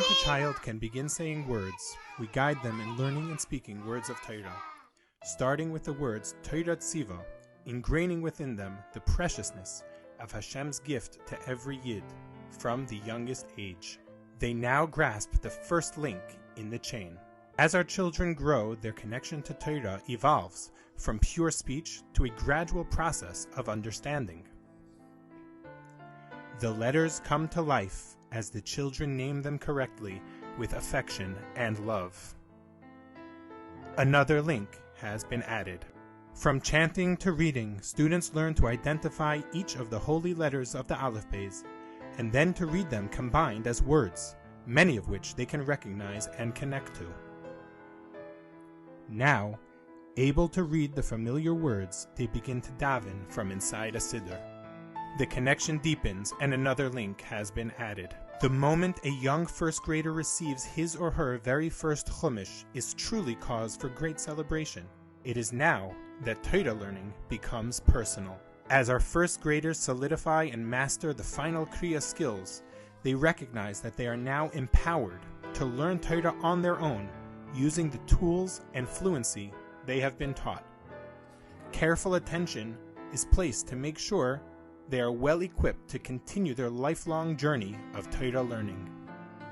moment a child can begin saying words, we guide them in learning and speaking words of Torah, starting with the words Torah Tziva, ingraining within them the preciousness of Hashem's gift to every Yid from the youngest age. They now grasp the first link in the chain. As our children grow, their connection to Torah evolves from pure speech to a gradual process of understanding. The letters come to life as the children name them correctly with affection and love. Another link has been added. From chanting to reading, students learn to identify each of the holy letters of the Aleph Beis, and then to read them combined as words, many of which they can recognize and connect to. Now, able to read the familiar words, they begin to daven from inside a Cheder. The connection deepens and another link has been added. The moment a young first grader receives his or her very first Chumash is truly cause for great celebration. It is now that Torah learning becomes personal. As our first graders solidify and master the final Kriya skills, they recognize that they are now empowered to learn Torah on their own, using the tools and fluency they have been taught. Careful attention is placed to make sure they are well equipped to continue their lifelong journey of Torah learning.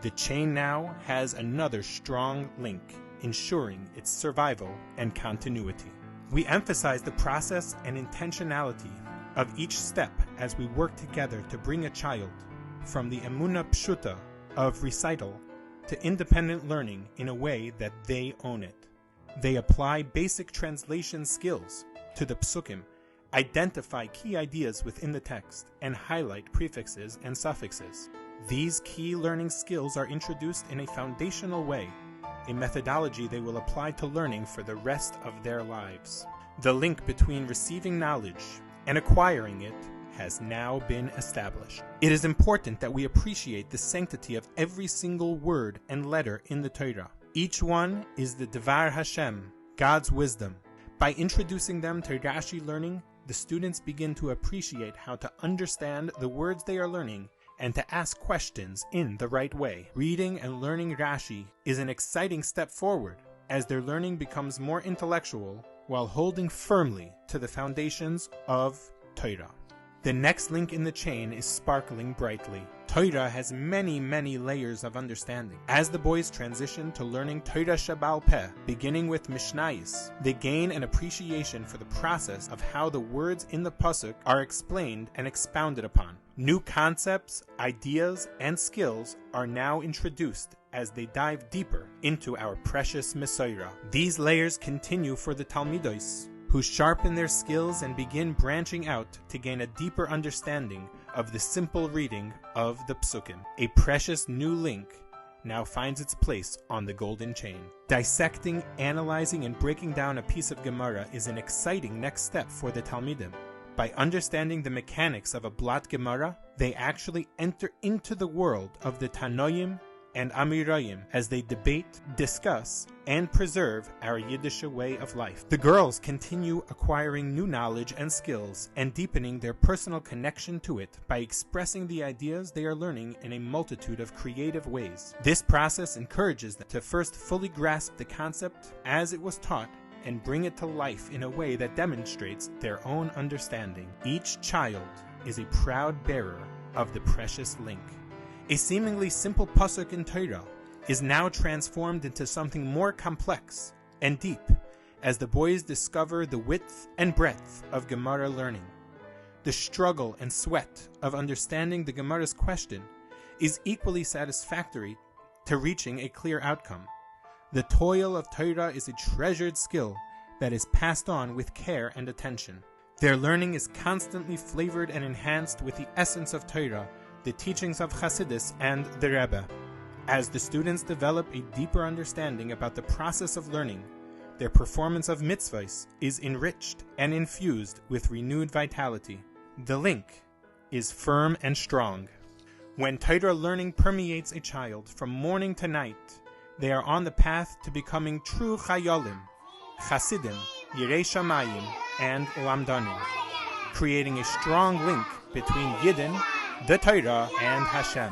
The chain now has another strong link, ensuring its survival and continuity. We emphasize the process and intentionality of each step as we work together to bring a child from the Emunah Pshuta of recital to independent learning in a way that they own it. They apply basic translation skills to the psukim, identify key ideas within the text, and highlight prefixes and suffixes. These key learning skills are introduced in a foundational way, a methodology they will apply to learning for the rest of their lives. The link between receiving knowledge and acquiring it has now been established. It is important that we appreciate the sanctity of every single word and letter in the Torah. Each one is the Devar Hashem, God's wisdom. By introducing them to Rashi learning, the students begin to appreciate how to understand the words they are learning and to ask questions in the right way. Reading and learning Rashi is an exciting step forward as their learning becomes more intellectual while holding firmly to the foundations of Torah. The next link in the chain is sparkling brightly. Torah has many, many layers of understanding. As the boys transition to learning Torah Sheba'al Peh, beginning with Mishnayos, they gain an appreciation for the process of how the words in the pasuk are explained and expounded upon. New concepts, ideas, and skills are now introduced as they dive deeper into our precious Mesorah. These layers continue for the Talmidos, who sharpen their skills and begin branching out to gain a deeper understanding of the simple reading of the psukim. A precious new link now finds its place on the golden chain. Dissecting, analyzing, and breaking down a piece of Gemara is an exciting next step for the Talmidim. By understanding the mechanics of a blot Gemara, they actually enter into the world of the Tanoim and Amirayim as they debate, discuss, and preserve our Yiddish way of life. The girls continue acquiring new knowledge and skills and deepening their personal connection to it by expressing the ideas they are learning in a multitude of creative ways. This process encourages them to first fully grasp the concept as it was taught and bring it to life in a way that demonstrates their own understanding. Each child is a proud bearer of the precious link. A seemingly simple pasuk in Torah is now transformed into something more complex and deep as the boys discover the width and breadth of Gemara learning. The struggle and sweat of understanding the Gemara's question is equally satisfactory to reaching a clear outcome. The toil of Torah is a treasured skill that is passed on with care and attention. Their learning is constantly flavored and enhanced with the essence of Torah, the teachings of Chassidus, and the Rebbe. As the students develop a deeper understanding about the process of learning, their performance of mitzvahs is enriched and infused with renewed vitality. The link is firm and strong. When Torah learning permeates a child from morning to night, they are on the path to becoming true Chayolim, Chasidim, Yirei Shamayim, and Lamdanim, creating a strong link between Yidden, the Torah, and Hashem.